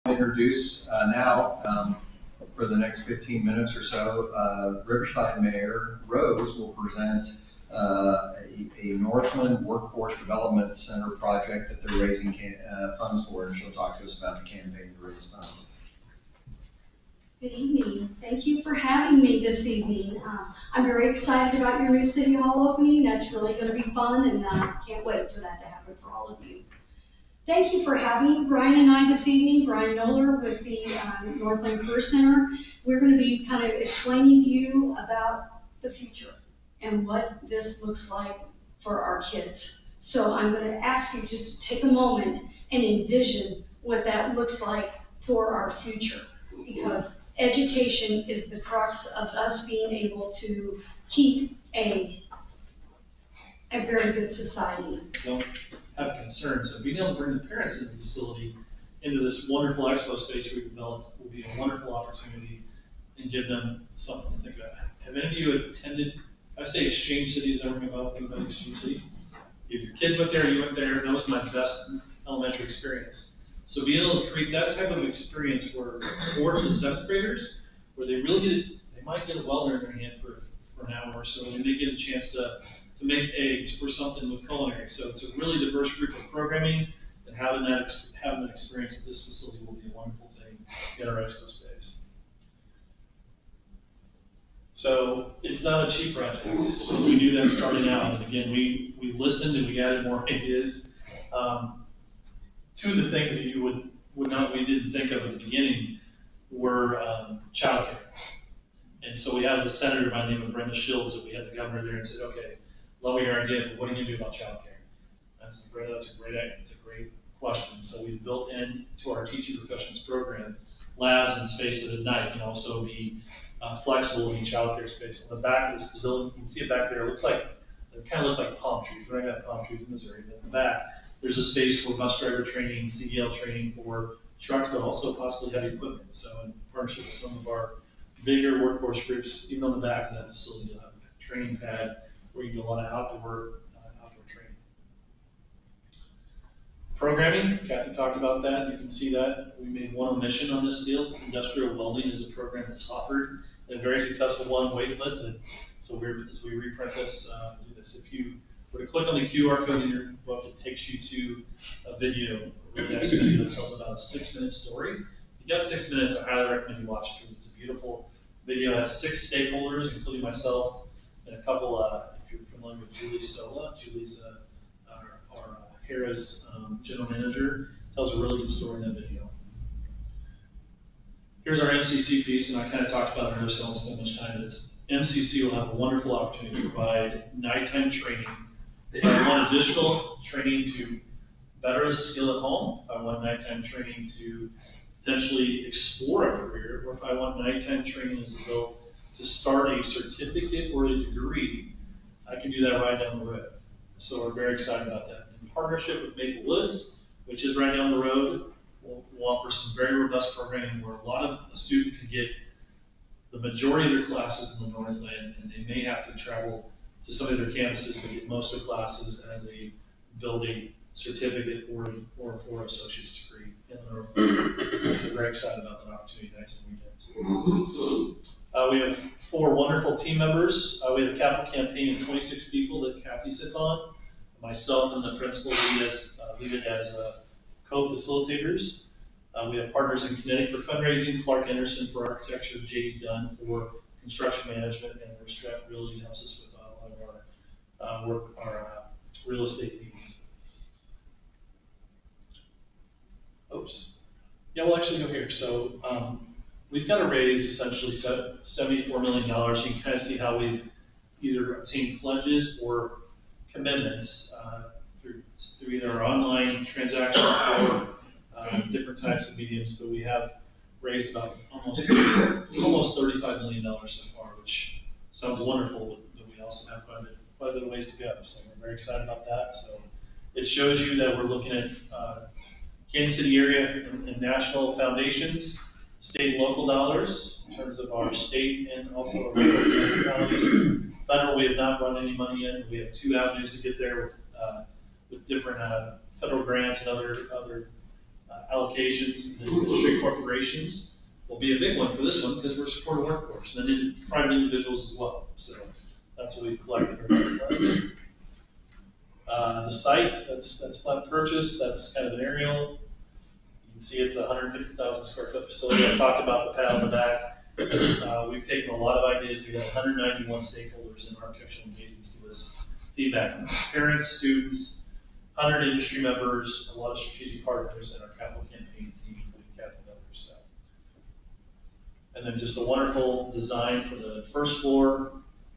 Introduce now for the next 15 minutes or so, Riverside Mayor Rose will present a Northland Workforce Development Center project that they're raising funds for, and she'll talk to us about the campaign to raise funds. Good evening. Thank you for having me this evening. I'm very excited about your new City Hall opening. That's really going to be fun, and can't wait for that to happen for all of you. Thank you for having Brian and I this evening. Brian Noller with the Northland Career Center. We're going to be kind of explaining to you about the future and what this looks like for our kids. So I'm going to ask you just to take a moment and envision what that looks like for our future, because education is the crux of us being able to keep a very good society. Have concerns. So being able to bring the parents into the facility, into this wonderful expo space we've developed, will be a wonderful opportunity and give them something to think about. Have any of you attended, I say Exchange City, has ever been about Exchange City? If your kids went there, you went there, that was my best elementary experience. So being able to create that type of experience for 4th to 7th graders, where they really get it, they might get a welder in their hand for an hour or so, and they get a chance to make eggs or something with culinary. So it's a really diverse group of programming, and having that experience at this facility will be a wonderful thing in our expo space. So it's not a cheap project. We knew that starting out, and again, we listened and we added more ideas. Two of the things that you we didn't think of at the beginning were childcare. And so we have a senator by the name of Brenda Shields that we had the governor there and said, okay, love your idea, but what are you going to do about childcare? And I said, Brenda, it's a great question. So we've built into our teaching professions program labs and space that at night can also be flexible in childcare space. On the back of this facility, you can see it back there. It kind of look like palm trees. We're not going to have palm trees in this area, but in the back, there's a space for bus driver training, CDL training for trucks, but also possibly heavy equipment. So in partnership with some of our bigger workforce groups, even on the back of that facility, you'll have a training pad where you do a lot of outdoor training. Programming, Kathy talked about that. You can see that. We made one omission on this deal. Industrial welding is a program that's offered, a very successful one, waitlisted. So as we reprint this, do this. If you were to click on the QR code in your book, it takes you to a video, a really nice video that tells about a 6-minute story. If you got 6 minutes, I highly recommend you watch it because it's a beautiful video. It has 6 stakeholders, including myself and a couple, if you're familiar with Julie Sola. Julie's our Harrah's general manager, tells a really good story in that video. Here's our MCC piece, and I kind of talked about it earlier, so I won't spend much time on this. MCC will have a wonderful opportunity to provide nighttime training. If I want additional training to better a skill at home, if I want nighttime training to potentially explore a career, or if I want nighttime training as a adult to start a certificate or a degree, I can do that right down the road. So we're very excited about that. In partnership with Maple Woods, which is right down the road, we'll offer some very robust programming where a student can get the majority of their classes in the Northland, and they may have to travel to some of their campuses to get most of the classes as they build a certificate or a 4 associate's degree in the Northland. So very excited about that opportunity nights and weekends. We have 4 wonderful team members. We have a capital campaign of 26 people that Kathy sits on. Myself and the principal lead it as co-facilitators. We have partners in Kinetic for fundraising, Clark Anderson for architecture, Jade Dunn for construction management, and Restrat Realty helps us with a lot of our real estate needs. Oops. Yeah, we'll actually go here. So we've got to raise essentially $74 million. You can kind of see how we've either obtained pledges or commitments through either our online transactions or different types of mediums, but we have raised about almost $35 million so far, which sounds wonderful, but we also have quite a bit of ways to go. So we're very excited about that. So it shows you that we're looking at Kansas City area and national foundations, state and local dollars in terms of our state and also our municipalities. Federal, we have not run any money in. We have 2 avenues to get there with different federal grants and other allocations and industry corporations will be a big one for this one because we're supporting workforce and then private individuals as well. So that's what we've collected. The site, that's planned purchase, that's kind of an aerial. You can see it's a 150,000 square foot facility. I talked about the pad on the back. We've taken a lot of ideas. We had 191 stakeholders in architectural engagements to this feedback from parents, students, 100 industry members, a lot of strategic partners, and our capital campaign team, including Kathy and others. So. And then just a wonderful design for the first floor,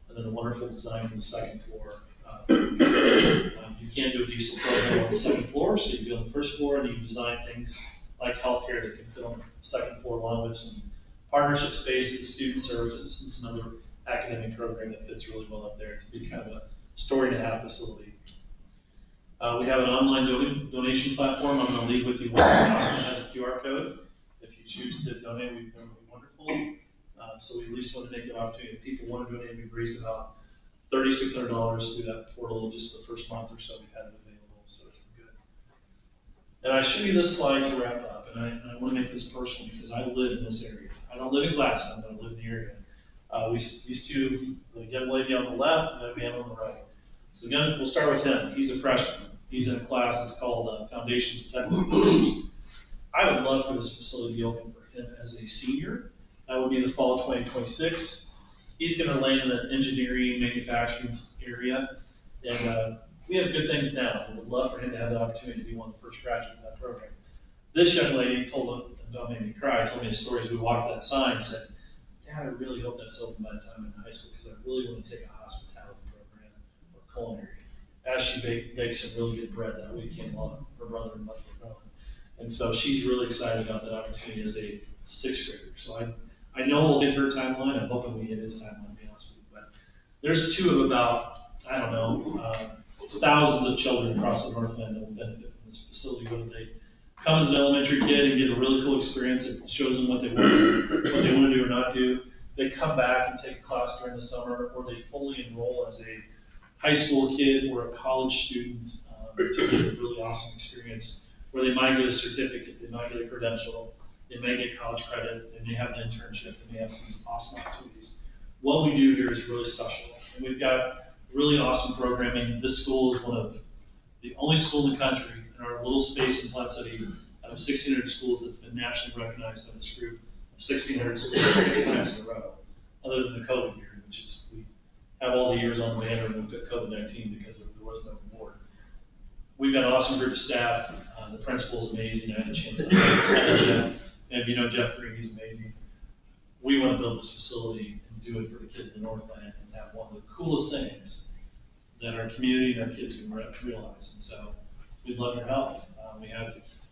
and then a wonderful design for the second floor. You can't do a decent program on the second floor, so you do on the first floor, and you design things like healthcare that can fit on the second floor, along with some partnership spaces, student services, and some other academic program that fits really well up there to be kind of a story-and-a-half facility. We have an online donation platform. I'm going to leave with you one that has a QR code. If you choose to donate, we'd be wonderful. So we at least want to make an opportunity. If people want to donate, we've raised about $3,600 through that portal just the first month or so we've had it available, so it's been good. And I show you this slide to wrap up, and I want to make this personal because I live in this area. I don't live in Gladstone, but I live in the area. These two, the young lady on the left and the man on the right. So again, we'll start with him. He's a freshman. He's in a class that's called Foundations of Technical Computers. I would love for this facility to be open for him as a senior. That would be the fall of 2026. He's going to land in the engineering, manufacturing area, and we have good things now. We would love for him to have the opportunity to be one of the first graduates of that program. This young lady told me a story as we walked that sign and said, Dad, I really hope that's open by the time I'm in high school because I really want to take a hospitality program or culinary. As she bakes some really good bread that weekend while her brother and mother were gone. And so she's really excited about that opportunity as a sixth grader. So I know we'll hit her timeline. I'm hoping we hit his timeline, to be honest with you. But there's two of about, I don't know, thousands of children across the Northland that will benefit from this facility, whether they come as an elementary kid and get a really cool experience that shows them what they want to do or not do. They come back and take a class during the summer, or they fully enroll as a high school kid or a college student to get a really awesome experience where they might get a certificate, they might get a credential, they may get college credit, they may have an internship, they may have these awesome opportunities. What we do here is really special. And we've got really awesome programming. This school is one of the only school in the country in our little space in Platte City out of 1,600 schools that's been nationally recognized by this group of 1,600 schools 6 times in a row, other than the COVID year, which is we have all the years on the banner and we've got COVID-19 because there was no award. We've got an awesome group of staff. The principal's amazing. I had a chance to Jeff. And if you know Jeff Green, he's amazing. We want to build this facility and do it for the kids in the Northland and have one of the coolest things that our community and our kids can realize. And so we'd love your help.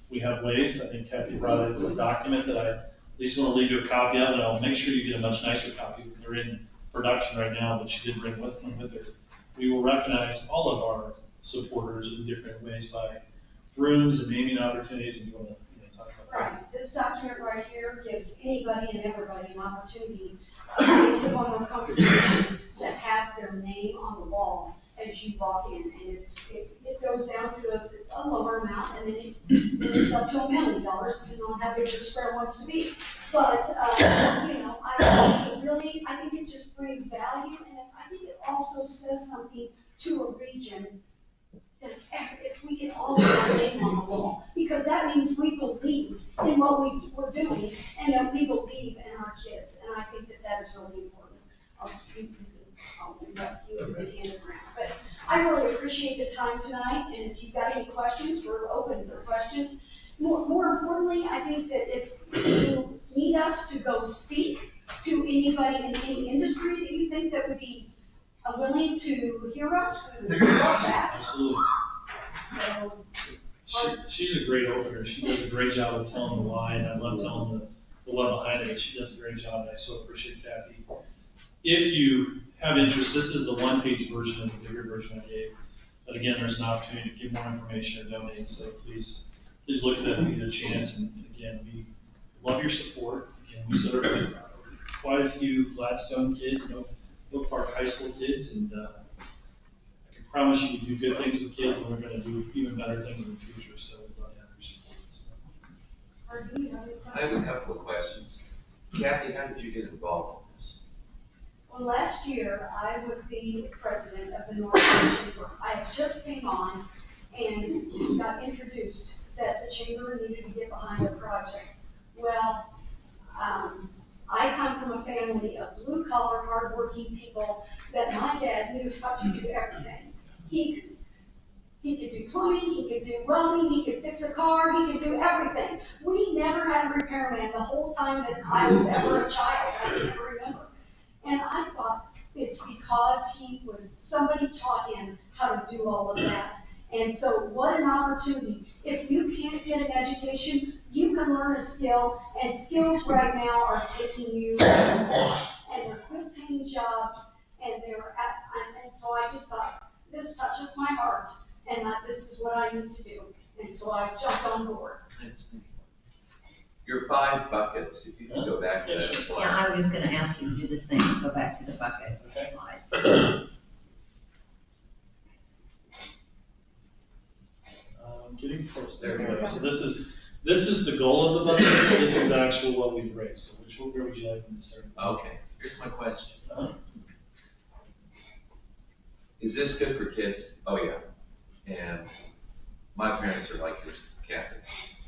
We have ways. I think Kathy brought a document that I at least want to leave you a copy of, and I'll make sure you get a much nicer copy. They're in production right now, but she did bring one with her. We will recognize all of our supporters in different ways by rooms and naming opportunities, and you want to talk about that. Right, this document right here gives anybody and everybody an opportunity, based upon their contribution, to have their name on the wall as you walk in, and it goes down to a lower amount, and then it's up to $1 million, depending on how big your square wants to be. But I think it just brings value, and I think it also says something to a region that if we can all get our name on the wall, because that means we believe in what we're doing, and that we believe in our kids, and I think that is really important. I'll just keep I'll let you and hand it around. But I really appreciate the time tonight, and if you've got any questions, we're open for questions. More importantly, I think that if you need us to go speak to anybody in any industry that you think that would be willing to hear us, we would love that. Absolutely. So, She's a great opener. She does a great job of telling the why, and I love telling the what behind it. She does a great job, and I so appreciate Kathy. If you have interest, this is the one-page version of the bigger version I gave. But again, there's an opportunity to give more information or donate, so please look at that if you get a chance. And again, we love your support. And we serve quite a few Gladstone kids, Oak Park High School kids, and I can promise you we do good things with kids, and we're going to do even better things in the future. So we'd love to have your support. So. Or do you have any I have a questions? couple of questions. Kathy, how did you get involved in this? Well, last year, I was the president of the North End Chamber. I had just came on and got introduced that the chamber needed to get behind a project. Well, I come from a family of blue-collar, hardworking people that my dad knew how to do everything. He could do plumbing, he could do welding, he could fix a car, he could do everything. We never had a repairman the whole time that I was ever a child, I can never remember. And I thought it's because somebody taught him how to do all of that. And so what an opportunity. If you can't get an education, you can learn a skill, and skills right now are taking you, and they're good paying jobs, and and so I just thought, this touches my heart, and this is what I need to do. And so I jumped on board. Thanks. Your 5 buckets, if you can go back to that Yeah, sure. slide. Yeah, I was gonna ask you to do the same, go back to the bucket Okay. slide. Getting close, There there we we go. go. So this is the goal of the budget, so this is actually what we've raised, so where would you like me to start? Okay, here's my question. Uh-huh. Is this good for kids? Oh, yeah. And my parents are like yours, Kathy.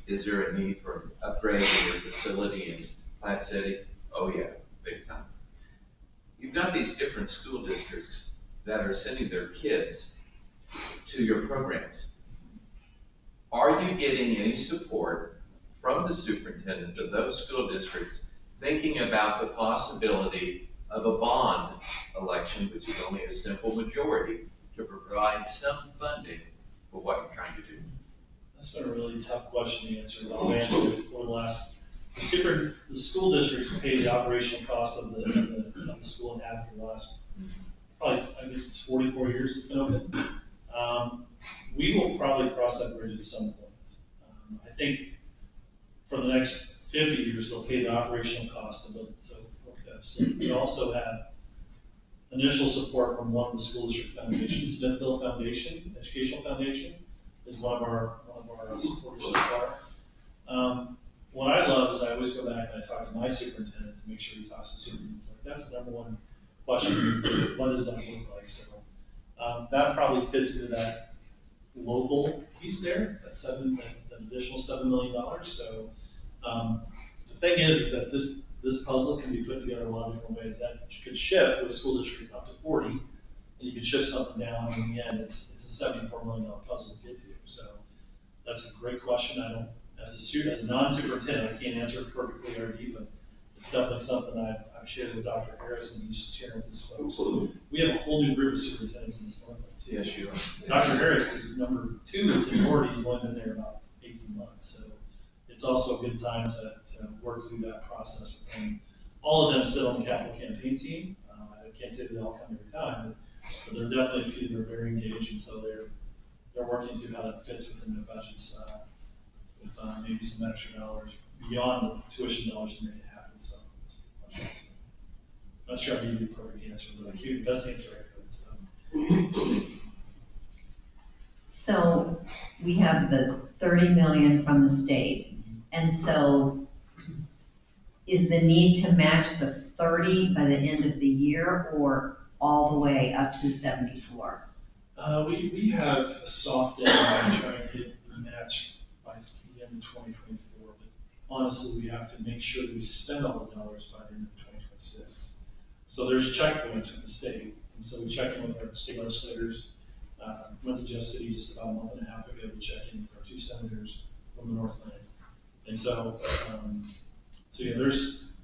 Is there a need for upgrading your facility in Platte City? Oh, yeah, big time. You've got these different school districts that are sending their kids to your programs. Are you getting any support from the superintendents of those school districts thinking about the possibility of a bond election, which is only a simple majority, to provide some funding for what you're trying to do? That's been a really tough question to answer, but I'll answer it for the school districts pay the operational cost of the school and have for the last, probably, I guess it's 44 years it's been open. We will probably cross that bridge at some point. I think for the next 50 years, they'll pay the operational cost of it to work that facility. We also have initial support from one of the school district foundations, Smithville Foundation, Educational Foundation, is one of our supporters so far. What I love is I always go back and I talk to my superintendent to make sure he talks to superintendents. Like, that's the number one question. What does that look like? So that probably fits into that local piece there, that additional $7 million. So the thing is that this puzzle can be put together a lot of different ways. That could shift with a school district up to 40, and you could shift something down, and in the end, it's a $74 million puzzle to get to. So that's a great question. I don't, as a non-superintendent, I can't answer it perfectly, RD, but it's definitely something I've shared with Dr. Harris, and he's sharing with his folks. We have a whole new group of superintendents in this Northland too. Yes, you are. Dr. Harris is number 2 in seniority. He's only been there about 18 months, so it's also a good time to work through that process with them. All of them sit on the capital campaign team. I can't say they all come every time, but there are definitely a few that are very engaged, and so they're working through how that fits within their budgets with maybe some extra dollars beyond the tuition dollars to make it happen. So it's a good question. Not sure I gave you the perfect answer, but I gave you the best answer I could. So. So we have the 30 million from the state, and so is the need to match the 30 by the end of the year or all the way up to 74? We have a soft deadline to try and hit the match by the end of 2024, but honestly, we have to make sure that we spend all the dollars by the end of 2026. So there's checkpoints with the state, and so we check in with our state legislators. Went to Jeff City just about a month and a half ago to check in with our 2 senators from the Northland. And so, yeah,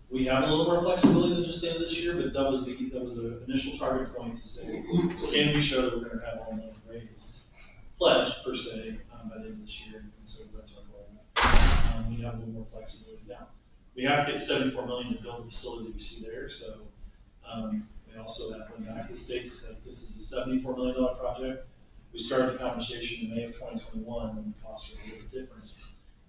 we have a little more flexibility than just the end of this year, but that was the initial target point to say, can we show that we're going to have all money raised, pledged per se, by the end of this year? And so that's our goal. We have a little more flexibility now. We have to get 74 million to build the facility that you see there. So we also went back to the state and said this is a $74 million project. We started the conversation in May of 2021 when the costs were a little bit different.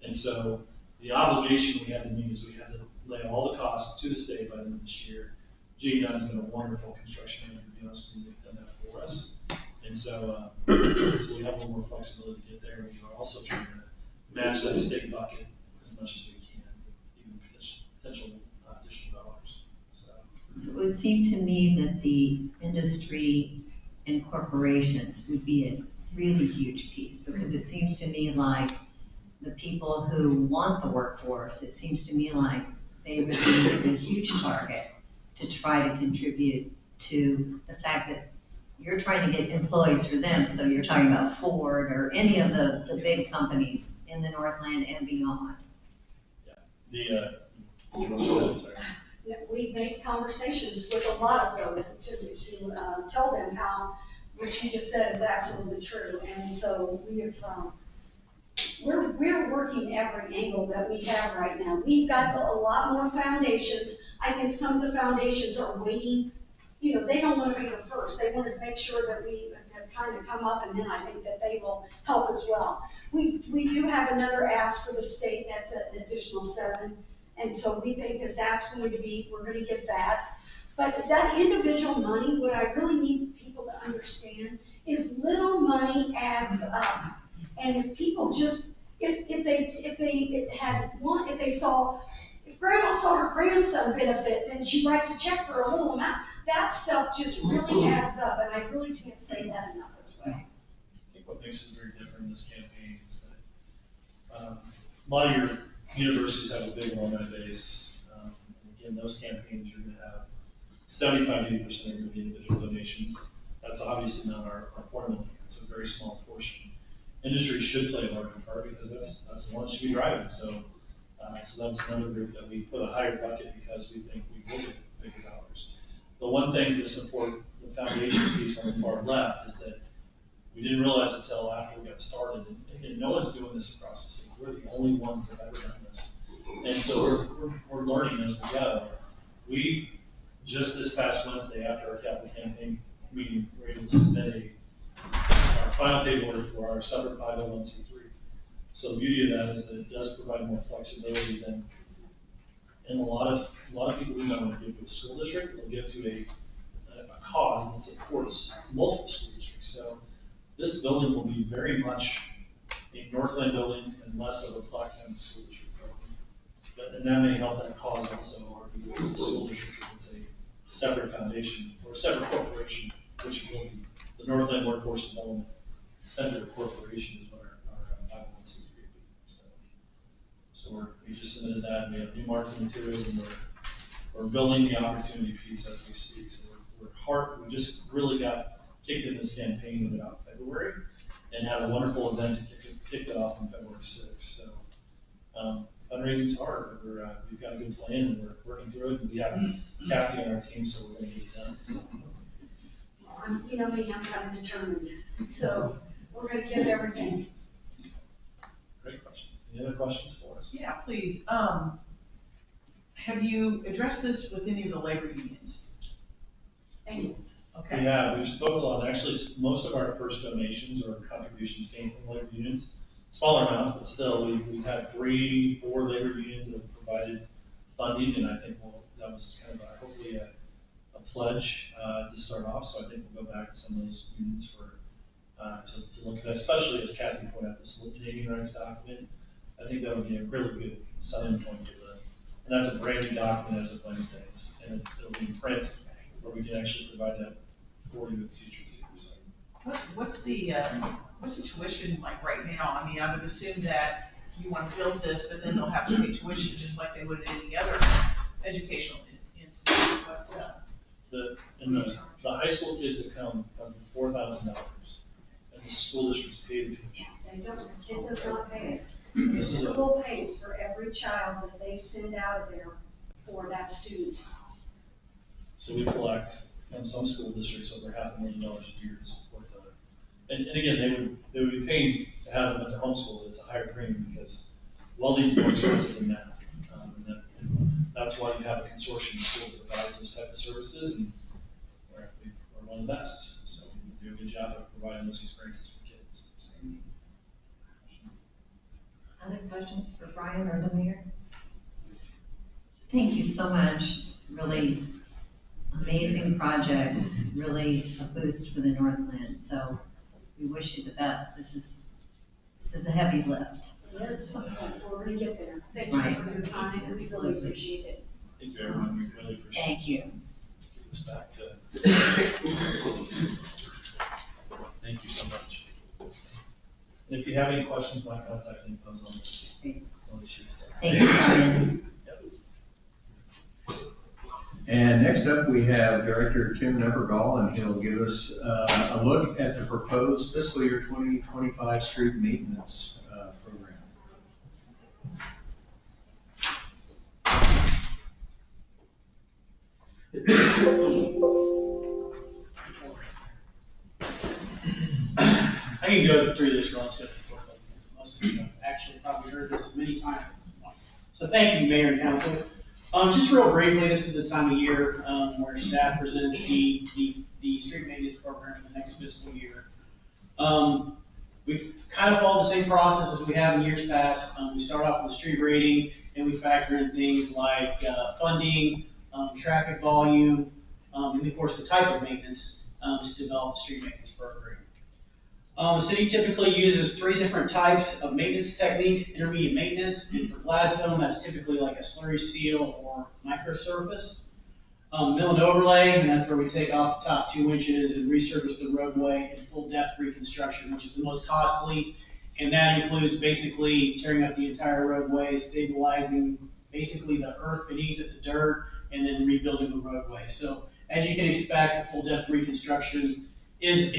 And so the obligation we had to meet is we had to lay all the costs to the state by the end of this year. G Dunn's been a wonderful construction manager, to be honest with you, they've done that for us. And so, so we have a little more flexibility to get there. We are also trying to match that state bucket as much as we potential additional dollars, so. So it would seem to me that the industry and corporations would be a really huge piece, because it seems to me like the people who want the workforce, it seems to me like they would be a huge target to try to contribute to the fact that you're trying to get employees for them, so you're talking about Ford or any of the big companies in the Northland and beyond. Yeah, we've made conversations with a lot of those to tell them how what you just said is absolutely true. And so we have, we're working every angle that we have right now. We've got a lot more foundations. I think some of the foundations are waiting, they don't want to be the first. They want to make sure that we have kind of come up, and then I think that they will help as well. We do have another ask for the state, that's an additional 7. And so we think that that's going to be, we're going to get that. But that individual money, what I really need people to understand is little money adds up. And if people just, if grandma saw her grandson benefit, then she writes a check for a little amount. That stuff just really adds up, and I really can't say that enough as well. I think what makes it very different in this campaign is that a lot of your universities have a big alumni base. And again, those campaigns are going to have 75–80% are going to be individual donations. That's obviously not our formula. It's a very small portion. Industry should play a larger part because that's the one that should be driving. So that's another group that we put a higher bucket because we think we will get bigger dollars. The one thing to support the foundation piece on the far left is that we didn't realize until after we got started, and no one's doing this across the state. We're the only ones that have ever done this. And so we're learning as we go. We, just this past Wednesday after our capital campaign meeting, were able to submit our final paperwork for our separate 501c3. So the beauty of that is that it does provide more flexibility than, and a lot of people who don't want to give to a school district will give to a cause that supports multiple school districts. So this building will be very much a Northland building and less of a Platte County School District building. And that may help that cause also, or be a school district that's a separate foundation or a separate corporation, which will be the Northland Workforce Development Center Corporation is what our 501c3 would be. So we just submitted that, and we have new marketing materials, and we're building the opportunity piece as we speak. So we just really got kicked in this campaign in about February, and had a wonderful event to kick it off on February 6th. So fundraising's hard, but we've got a good plan, and we're working through it, and we have Kathy on our team, so we're going to get it done. So. You know me, I'm kind of determined, so we're going to give everything. Great questions. Any other questions for us? Yeah, please. Have you addressed this with any of the labor unions? Thanks. Okay. Yeah, we've spoken a lot. Actually, most of our first donations or contributions came from labor unions. Smaller amounts, but still, we've had 3-4 labor unions that have provided funding, and I think that was kind of hopefully a pledge to start off. So I think we'll go back to some of those unions for to look at, especially as Kathy pointed out, this naming rights document. I think that would be a really good selling point to the, and that's a brand new document as of Wednesday, and it'll be in print where we can actually provide that for you in the future too. So. What's the tuition like right now? I mean, I would assume that you want to build this, but then they'll have to pay tuition just like they would in any other educational institution. But the high school kids that come for $4,000, and the school districts pay the tuition. They don't, the kid does not pay it. The school pays for every child that they send out of there for that student. So we collect from some school districts over $500,000 a year to support that. And again, they would be paying to have them at their home school. It's a higher premium because welding's more expensive than math. And that's why you have a consortium of schools that provides those type of services, and we're one of the best. So we do a good job of providing those experiences for kids. So. Other questions for Brian or the mayor? Thank you so much. Really amazing project, really a boost for the Northland. So we wish you the best. This is This is a heavy lift. Yes, we're gonna get there. Thank you for your time, I really appreciate it. Thank you, everyone, we really appreciate it. Thank you. Give this back to. Thank you so much. And if you have any questions, my contact info is on this. On the sheet. Thank you, Brian. And next up, we have Director Tim Nevergall, and he'll give us a look at the proposed fiscal year 2025 street maintenance program. I can go through this relatively quickly, because most of you have actually probably heard this many times at this point. So thank you, Mayor and Council. Just real briefly, this is the time of year where staff presents the street maintenance program for the next fiscal year. We've kind of followed the same process as we have in years past. We start off with the street rating, and we factor in things like funding, traffic volume, and of course the type of maintenance to develop the street maintenance program. The city typically uses 3 different types of maintenance techniques: intermediate maintenance, and for Gladstone, that's typically like a slurry seal or microsurface. Mill and overlay, and that's where we take off the top 2 inches and resurface the roadway, and full depth reconstruction, which is the most costly, and that includes basically tearing up the entire roadway, stabilizing basically the earth beneath it, the dirt, and then rebuilding the roadway. So as you can expect, full depth reconstruction is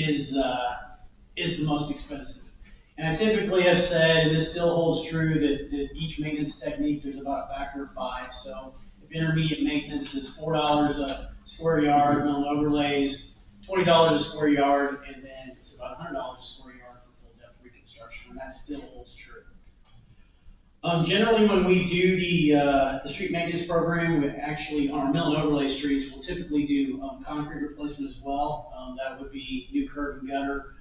the most expensive. And I typically have said, and this still holds true, that each maintenance technique, there's about a factor of 5. So if intermediate maintenance is $4 a square yard, mill and overlays $20 a square yard, and then it's about $100 a square yard for full depth reconstruction, and that still holds true. Generally, when we do the street maintenance program, we actually, on our mill and overlay streets, we'll typically do concrete replacement as well. That would be new curb and gutter,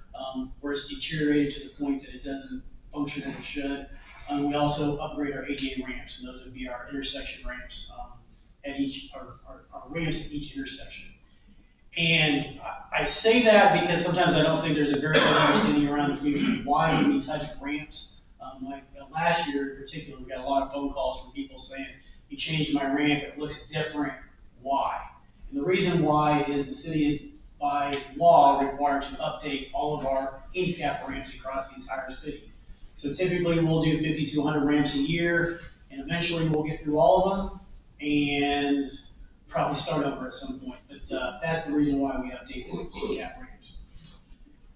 where it's deteriorated to the point that it doesn't function as it should. We also upgrade our ADA ramps, and those would be our intersection ramps at our ramps at each intersection. And I say that because sometimes I don't think there's a very good understanding around the community why we touch ramps. Like last year in particular, we got a lot of phone calls from people saying, "You changed my ramp, it looks different. Why?" And the reason why is the city is by law required to update all of our handicap ramps across the entire city. So typically we'll do 50 to 100 ramps a year, and eventually we'll get through all of them and probably start over at some point. But that's the reason why we update the handicap ramps.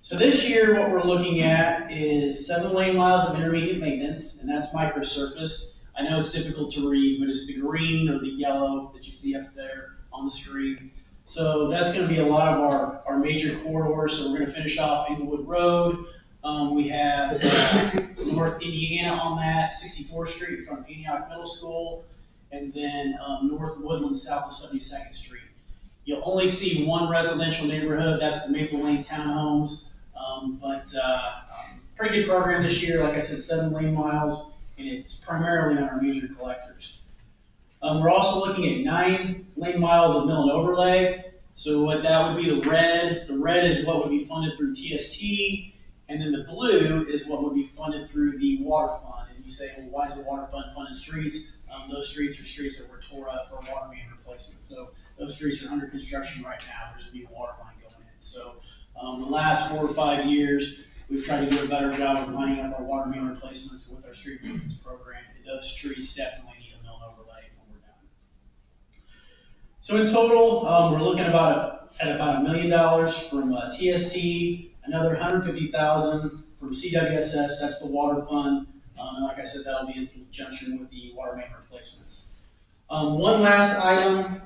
So this year what we're looking at is 7 lane miles of intermediate maintenance, and that's microsurface. I know it's difficult to read, but it's the green or the yellow that you see up there on the screen. So that's going to be a lot of our major corridors. So we're going to finish off Englewood Road. We have North Indiana on that, 64th Street from Antioch Middle School, and then North Woodland south of 72nd Street. You'll only see one residential neighborhood, that's the Maple Lane Townhomes. Pretty good program this year, like I said, 7 lane miles, and it's primarily on our major collectors. We're also looking at 9 lane miles of mill and overlay. So what that would be the red is what would be funded through TST, and then the blue is what would be funded through the water fund. And you say, well, why is the water fund funding streets? Those streets are streets that were tore up for water main replacement. So those streets are under construction right now. There's a new water line going in. So the last 4 or 5 years, we've tried to do a better job of lining up our water main replacements with our street maintenance program. And those streets definitely need a mill and overlay when we're done. So in total, we're looking at about $1 million from TST, another $150,000 from CWSS, that's the water fund. And like I said, that'll be in conjunction with the water main replacements. One last item,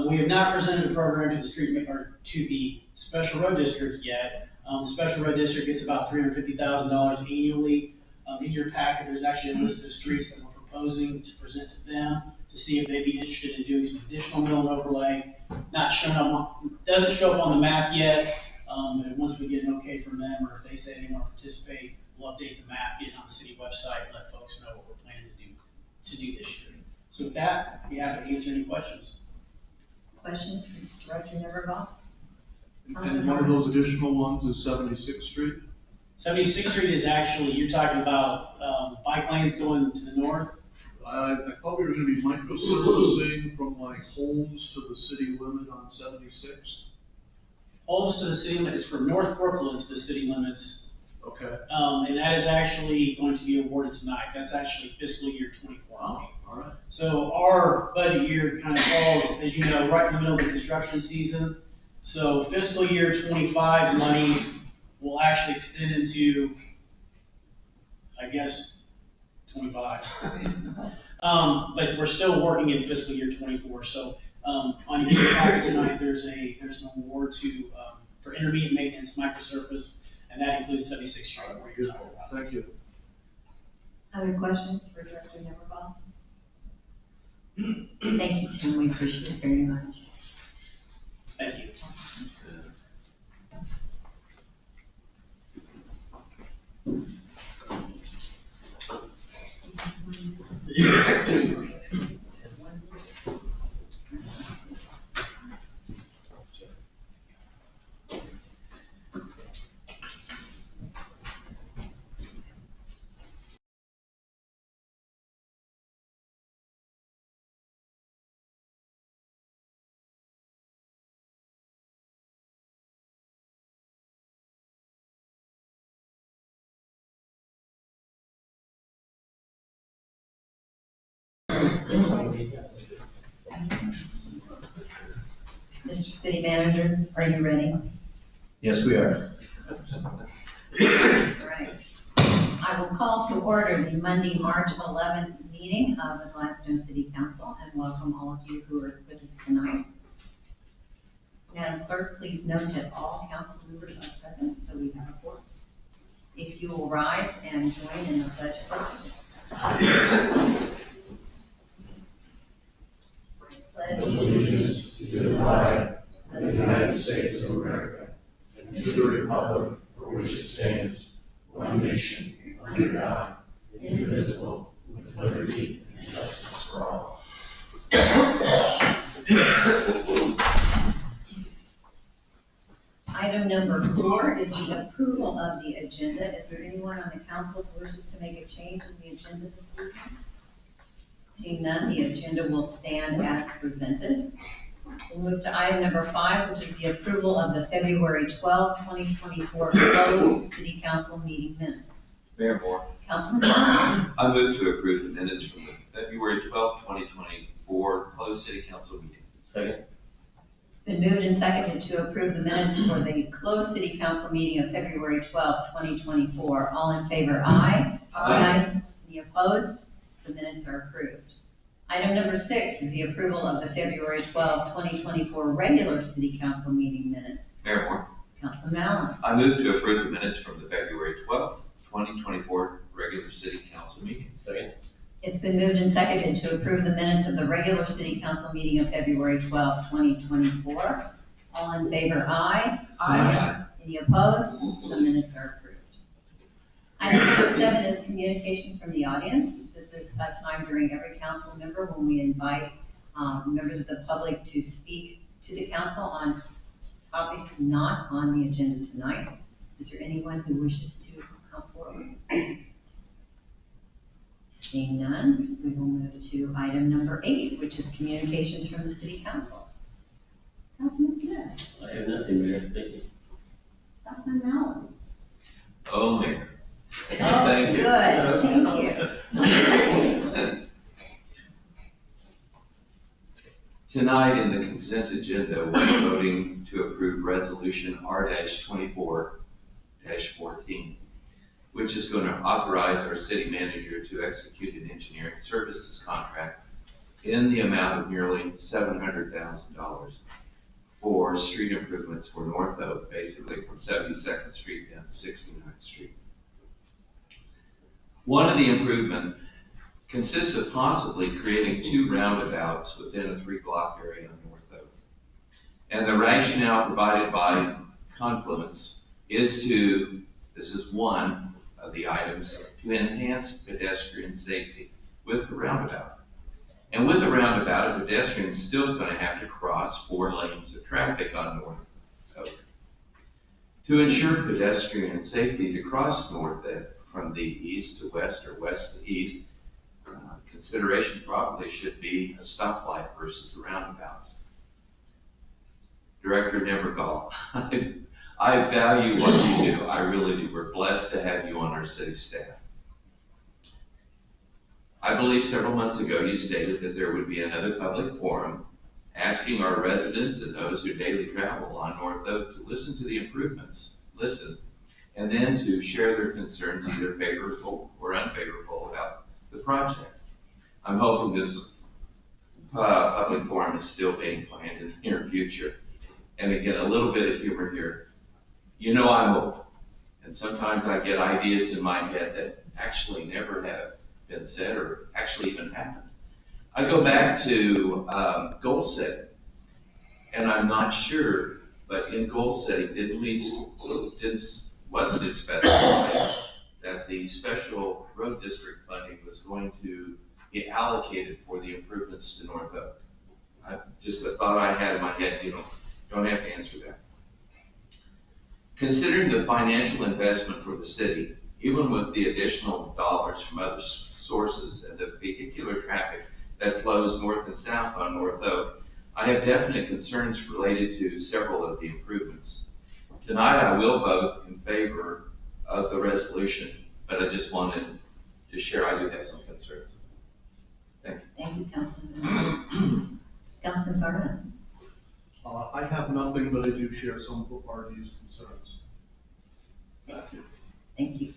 we have not presented a program to the special road district yet. The special road district gets about $350,000 annually. In your packet, there's actually a list of streets that we're proposing to present to them to see if they'd be interested in doing some additional mill and overlay. Doesn't show up on the map yet, but once we get an okay from them, or if they say they want to participate, we'll update the map, get it on the city website, let folks know what we're planning to do this year. So with that, I'd be happy to answer any questions. Questions for Director Nevergall? And one of those additional ones is 76th Street? 76th Street is actually, you're talking about bike lanes going to the north. I thought we were gonna be micro-servicing from like homes to the city limit on 76th. Almost to the city limits, from North Brooklyn to the city limits. Okay, And that is actually going to be awarded tonight. That's actually fiscal year 24 money. all right. So our budget year kind of falls, as you know, right in the middle of the construction season. So fiscal year 25 money will actually extend into, I guess, 25. But we're still working in fiscal year 24. So on your packet tonight, there's an award to for intermediate maintenance microsurface, and that includes 76th Street. Beautiful, thank you. Other questions for Director Neverbaugh? Thank you, Tim, we appreciate it very much. Thank you. Mr. City Manager, are you ready? Yes, we are. All right. I will call to order the Monday, March 11th meeting of the Gladstone City Council and welcome all of you who are with us tonight. Madam Clerk, please note that all council members are present, so we have a quorum. If you will rise and join in the pledge of allegiance. Pledge Allegiance to the flag of the United States of America and to the republic for which it stands, one nation, under God, indivisible, with liberty and justice for all. Item number 4 is the approval of the agenda. Is there anyone on the council who wishes to make a change in the agenda this evening? Seeing none, the agenda will stand as presented. We'll move to item number 5, which is the approval of the February 12, 2024 closed city council meeting minutes. Mayor Moore, Councilman Thomas. I move to approve the minutes from the February 12th, 2024 closed city council meeting. Second. It's been moved and seconded to approve the minutes for the closed city council meeting of February 12, 2024. All in favor, aye. Aye. Any opposed? The minutes are approved. Item number 6 is the approval of the February 12, 2024 regular city council meeting minutes. Mayor Moore, Councilman Mallons. I move to approve the minutes from the February 12th, 2024 regular city council meeting. Second. It's been moved and seconded to approve the minutes of the regular city council meeting of February 12, 2024. All in favor, aye. Aye. Any opposed? The minutes are approved. Item number 7 is communications from the audience. This is a time during every council member when we invite members of the public to speak to the council on topics not on the agenda tonight. Is there anyone who wishes to come forward? Seeing none, we will move to item number 8, which is communications from the city council. Councilman Smith. I have nothing, Mayor, thank you. Councilman Mallons. Oh, Mayor. Oh, Thank you. good, thank you. Tonight in the consent agenda, we're voting to approve resolution R-24-14, which is going to authorize our city manager to execute an engineering services contract in the amount of nearly $700,000 for street improvements for North Oak, basically from 72nd Street down to 69th Street. One of the improvement consists of possibly creating 2 roundabouts within a 3-block area on North Oak. And the rationale provided by Confluence is to, this is one of the items, to enhance pedestrian safety with the roundabout. And with the roundabout, a pedestrian still is going to have to cross 4 lanes of traffic on North Oak. To ensure pedestrian safety to cross north from the east to west or west to east, consideration probably should be a stoplight versus the roundabouts. Director Nevergall, I value what you do. I really do. We're blessed to have you on our city staff. I believe several months ago you stated that there would be another public forum asking our residents and those who daily travel on North Oak to listen to the improvements, and then to share their concerns, either favorable or unfavorable, about the project. I'm hoping this public forum is still being planned in the near future. And again, a little bit of humor here. You know I'm old, and sometimes I get ideas in my head that actually never have been said or actually even happened. I go back to goal setting, and I'm not sure, but in goal setting, wasn't it specified that the special road district funding was going to be allocated for the improvements to North Oak? Just a thought I had in my head. You don't have to answer that. Considering the financial investment for the city, even with the additional dollars from other sources and the vehicular traffic that flows north and south on North Oak, I have definite concerns related to several of the improvements. Tonight I will vote in favor of the resolution, but I just wanted to share I do have some concerns. Thank you. Thank you, Councilman. Councilman Carnes. I have nothing, but I do share some of the party's concerns. Thank you.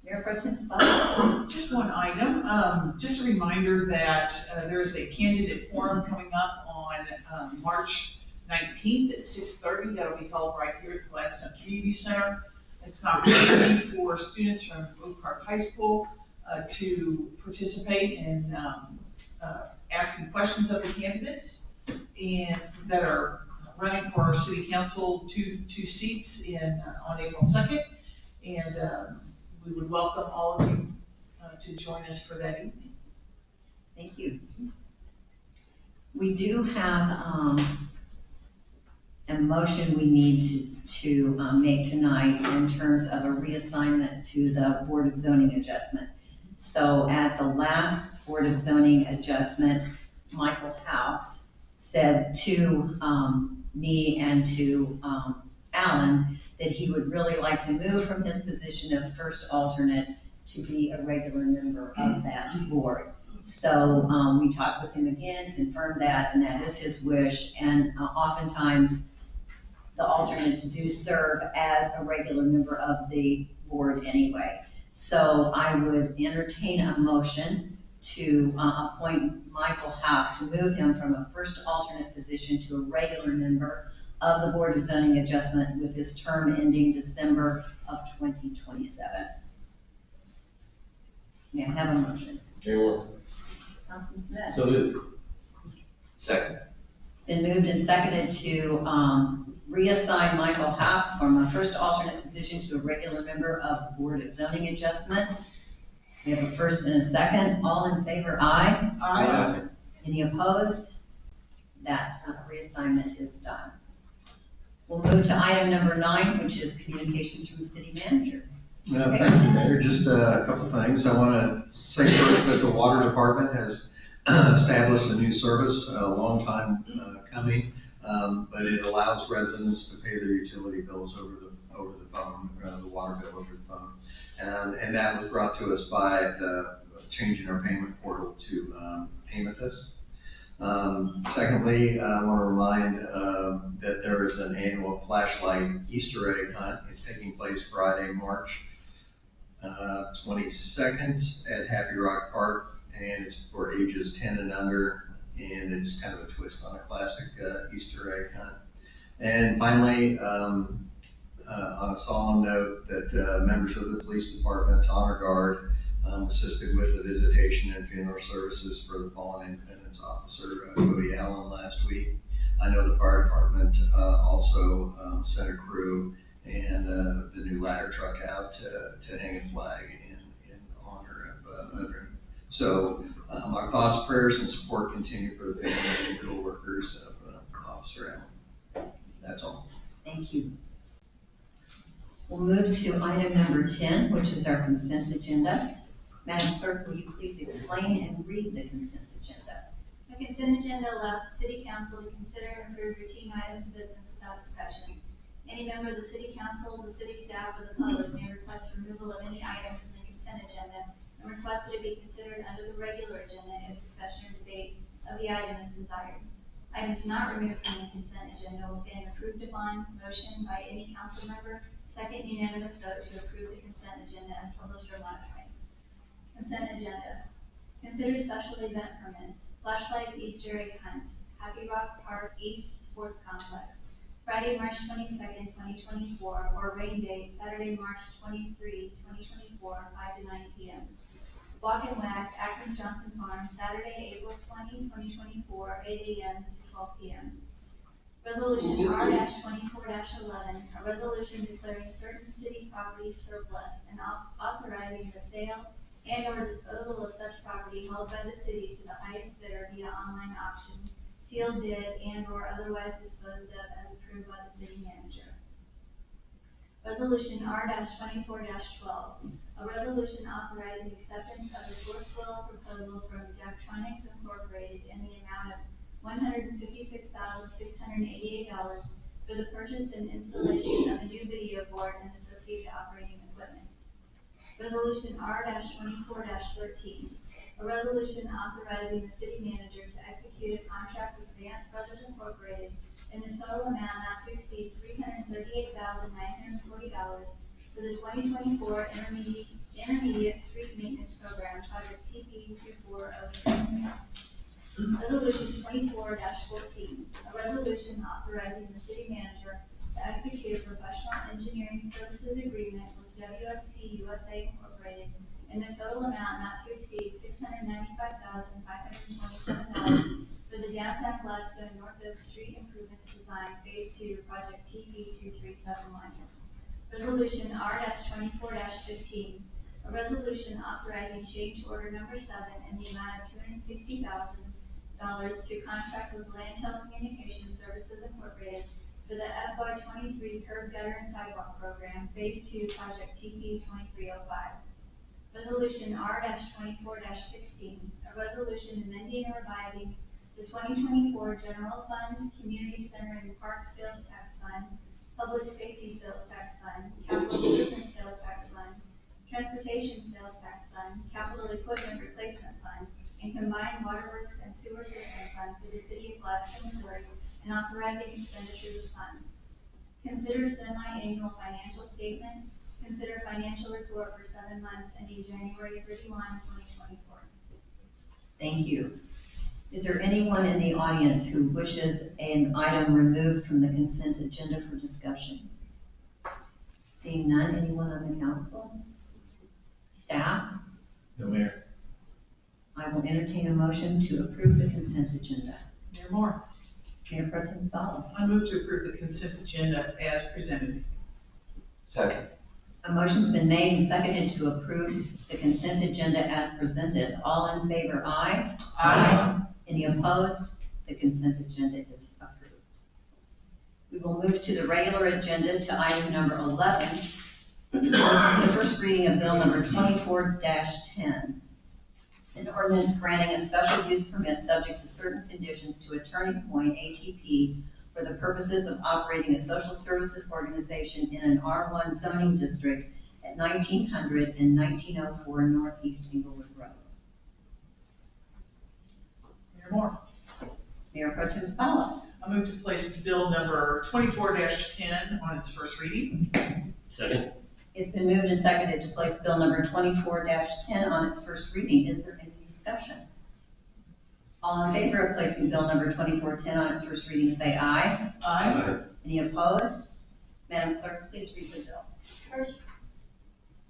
Mayor Pro Tem Spaulding. Just one item, just a reminder that there's a candidate forum coming up on March 19th at 6:30. That'll be held right here at the Gladstone Community Center. It's an opportunity for students from Oak Park High School to participate in asking questions of the candidates and that are running for our city council two seats on April 2nd. And we would welcome all of you to join us for that evening. Thank you. We do have a motion we need to make tonight in terms of a reassignment to the Board of Zoning Adjustment. So at the last Board of Zoning Adjustment, Michael House said to me and to Alan that he would really like to move from his position of first alternate to be a regular member of that board. So we talked with him again, confirmed that, and that is his wish. And oftentimes the alternates do serve as a regular member of the board anyway. So I would entertain a motion to appoint Michael House, to move him from a first alternate position to a regular member of the Board of Zoning Adjustment with his term ending December of 2027. May I have a motion? Councilman Smith. So moved. Second. It's been moved and seconded to reassign Michael House from a first alternate position to a regular member of the Board of Zoning Adjustment. We have a first and a second. All in favor, aye. Aye. Any opposed? That reassignment is done. We'll move to item number 9, which is communications from the city manager. Thank you, Mayor. Just a couple things. I want to say first that the water department has established a new service, a long time coming, but it allows residents to pay their utility bills over the phone, the water bill over the phone. And that was brought to us by the changing our payment portal to Paymentus. Secondly, I want to remind that there is an annual flashlight Easter egg hunt. It's taking place Friday, March 22nd at Happy Rock Park, and it's for ages 10 and under, and it's kind of a twist on a classic Easter egg hunt. And finally, on a solemn note, that members of the police department, honor guard, assisted with the visitation and funeral services for the fallen Independence officer, Cody Allen, last week. I know the fire department also sent a crew and the new ladder truck out to hang a flag in honor of him. So my thoughts, prayers, and support continue for the family and co-workers of Officer Allen. That's all. Thank you. We'll move to item number 10, which is our consent agenda. Madam Clerk, will you please explain and read the consent agenda? The consent agenda allows the city council to consider and approve routine items of business without discussion. Any member of the city council, the city staff, or the public may request removal of any item from the consent agenda and request that it be considered under the regular agenda if discussion or debate of the item is desired. Items not removed from the consent agenda will stand approved upon motion by any council member, second unanimous vote to approve the consent agenda as published or modified. Consent agenda. Consider special event permits, flashlight Easter egg hunt, Happy Rock Park East Sports Complex, Friday, March 22nd, 2024, or rain date, Saturday, March 23, 2024, 5 to 9 p.m. Walk and Whack, Atkins Johnson Farm, Saturday, April 20, 2024, 8 a.m. to 12 p.m. Resolution R-24-11, a resolution declaring certain city property surplus and authorizing the sale and or disposal of such property held by the city to the highest bidder via online auction, sealed bid, and or otherwise disposed of as approved by the city manager. Resolution R-24-12, a resolution authorizing acceptance of the Sourcewell proposal from Daktronics Incorporated in the amount of $156,688 for the purchase and installation of a new video board and associated operating equipment. Resolution R-24-13, a resolution authorizing the city manager to execute a contract with Vance Brothers Incorporated in the total amount not to exceed $338,940 for the 2024 Intermediate Street Maintenance Program, project TP2403. Resolution 24-14, a resolution authorizing the city manager to execute a professional engineering services agreement with WSP USA Incorporated in the total amount not to exceed $695,527 for the downtown Gladstone North Oak Street Improvements Design Phase 2, project TP2371. Resolution R-24-15, a resolution authorizing change order number 7 in the amount of $260,000 to contract with Land Telecommunications Services Incorporated for the FY23 Curb Gutter and Sidewalk Program, Phase 2, project TP2305. Resolution R-24-16, a resolution amending and revising the 2024 General Fund, Community Center and Park Sales Tax Fund, Public Safety Sales Tax Fund, Capital Improvement Sales Tax Fund, Transportation Sales Tax Fund, Capital Equipment Replacement Fund, and Combined Waterworks and Sewer System Fund for the City of Gladstone, Missouri, and authorizing expenditures of funds. Consider semi-annual financial statement. Consider financial report for 7 months ending January 31, 2024. Thank you. Is there anyone in the audience who wishes an item removed from the consent agenda for discussion? Seeing none, anyone on the council? Staff? No, Mayor. I will entertain a motion to approve the consent agenda. Mayor Moore, Mayor Pro Tem Spells. I move to approve the consent agenda as presented. Second. A motion's been made and seconded to approve the consent agenda as presented. All in favor, aye. Aye. Any opposed? The consent agenda is approved. We will move to the regular agenda to item number 11, which is the first reading of bill number 24-10. An ordinance granting a special use permit subject to certain conditions to a Turning Point ATP for the purposes of operating a social services organization in an R1 zoning district at 1900 and 1904 Northeast Englewood Road. Mayor Moore, Mayor Pro Tem Spalla. I move to place bill number 24-10 on its first reading. Second. It's been moved and seconded to place bill number 24-10 on its first reading. Is there any discussion? All in favor of placing bill number 24-10 on its first reading, say aye. Aye. Any opposed? Madam Clerk, please read the bill.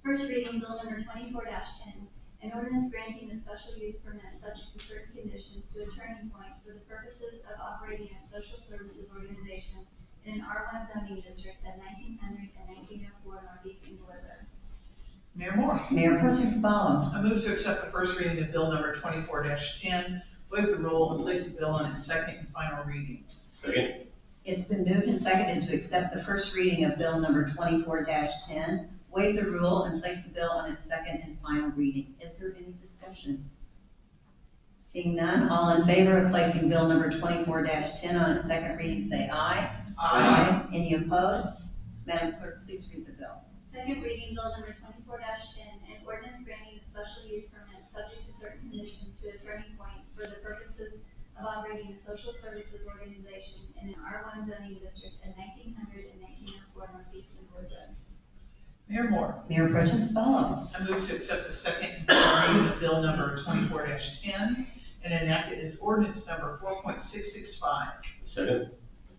First reading, bill number 24-10, an ordinance granting a special use permit subject to certain conditions to a Turning Point for the purposes of operating a social services organization in an R1 zoning district at 1900 and 1904 Northeast Englewood Road. Mayor Moore, Mayor Pro Tem Spalla. I move to accept the first reading of bill number 24-10, waive the rule, and place the bill on its second and final reading. Second. It's been moved and seconded to accept the first reading of bill number 24-10, waive the rule, and place the bill on its second and final reading. Is there any discussion? Seeing none, all in favor of placing bill number 24-10 on its second reading, say aye. Aye. Any opposed? Madam Clerk, please read the bill. Second reading, bill number 24-10, an ordinance granting a special use permit subject to certain conditions to a turning point for the purposes of operating a social services organization in an R1 zoning district at 1900 and 1904 Northeast Linwood Road. Mayor Moore, Mayor Pro Tem Spallo. I move to accept the second and final reading of bill number 24-10 and enact it as ordinance number 4.665. Second.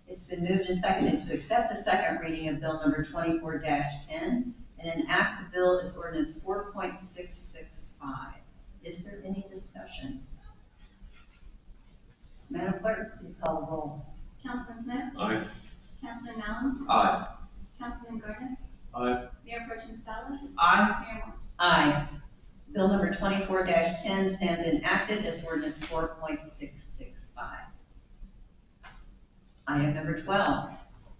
It's been moved and seconded to accept the second reading of bill number 24-10 and enact the bill as ordinance 4.665. Is there any discussion? Madam Clerk, please call the roll. Councilman Smith? Aye. Councilman Malams? Aye. Councilman Garnis? Aye. Mayor Pro Tem Spella? Aye. Mayor Moore? Aye. Bill number 24-10 stands enacted as ordinance 4.665. Item number 12,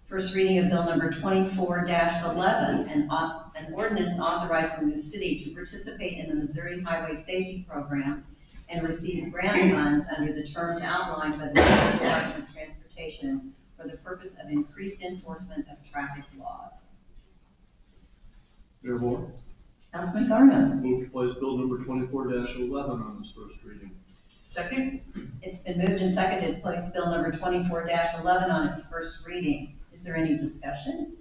first reading of bill number 24-11, an ordinance authorizing the city to participate in the Missouri Highway Safety Program and receive grant funds under the terms outlined by the Missouri Department of Transportation for the purpose of increased enforcement of traffic laws. Mayor Moore, Councilman Garnos. move to place bill number 24-11 on its first reading. Second? It's been moved and seconded to place bill number 24-11 on its first reading. Is there any discussion?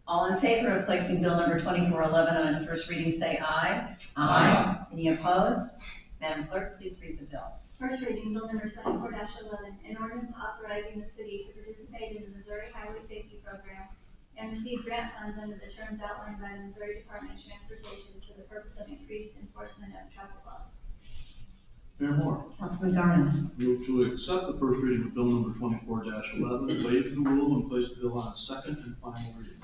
All in favor of placing bill number 24-11 on its first reading, say aye. Aye. Any opposed? Madam Clerk, please read the bill. First reading, bill number 24-11, an ordinance authorizing the city to participate in the Missouri Highway Safety Program and receive grant funds under the terms outlined by the Missouri Department of Transportation for the purpose of increased enforcement of traffic laws. Mayor Moore, Councilman Garnos. move to accept the first reading of bill number 24-11, waive the rule, and place the bill on its second and final reading.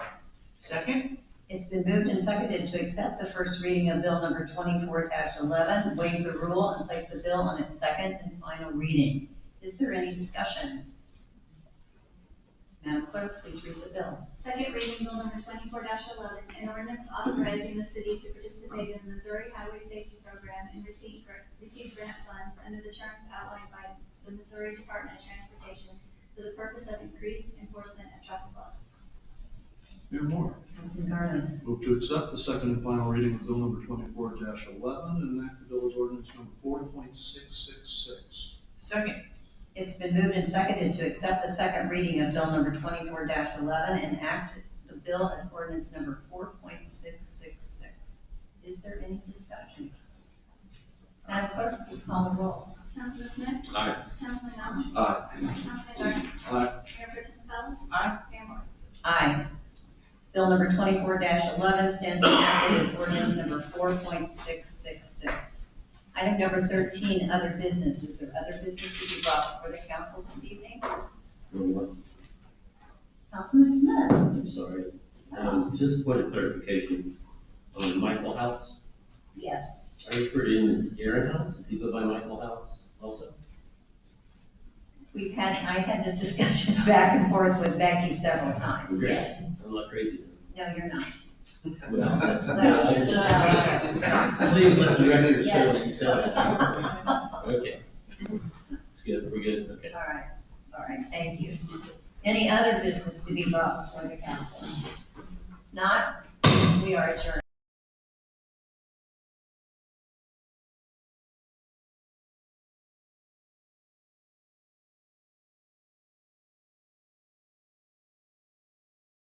Second? It's been moved and seconded to accept the first reading of bill number 24-11, waive the rule, and place the bill on its second and final reading. Is there any discussion? Madam Clerk, please read the bill. Second reading, bill number 24-11, an ordinance authorizing the city to participate in the Missouri Highway Safety Program and receive grant funds under the terms outlined by the Missouri Department of Transportation for the purpose of increased enforcement of traffic laws. Mayor Moore, Councilman Garnos. move to accept the second and final reading of bill number 24-11 and enact the bill as ordinance number 4.666. Second? It's been moved and seconded to accept the second reading of bill number 24-11 and act the bill as ordinance number 4.666. Is there any discussion? Madam Clerk, please call the roll. Councilman Smith? Aye. Councilman Malams? Aye. Councilman Garnis? Aye. Mayor Pro Tem Spella? Aye. Mayor Moore? Aye. Bill number 24-11 stands enacted as ordinance number 4.666. Item number 13, other business. Is there other business to be brought before the council this evening? Councilman Smith. I'm sorry. Just a point of clarification on Michael House. Yes. Are you referring to as Aaron House? Does he go by Michael House also? I had this discussion back and forth with Becky several times, Okay. yes. I'm not crazy No, you're not. then. Well, that's, Well, I understand. Please let the record show Yes. that you said it. Okay. It's good, we're good, okay. All right, thank you. Any other business to be brought before the council? Not, we are adjourned.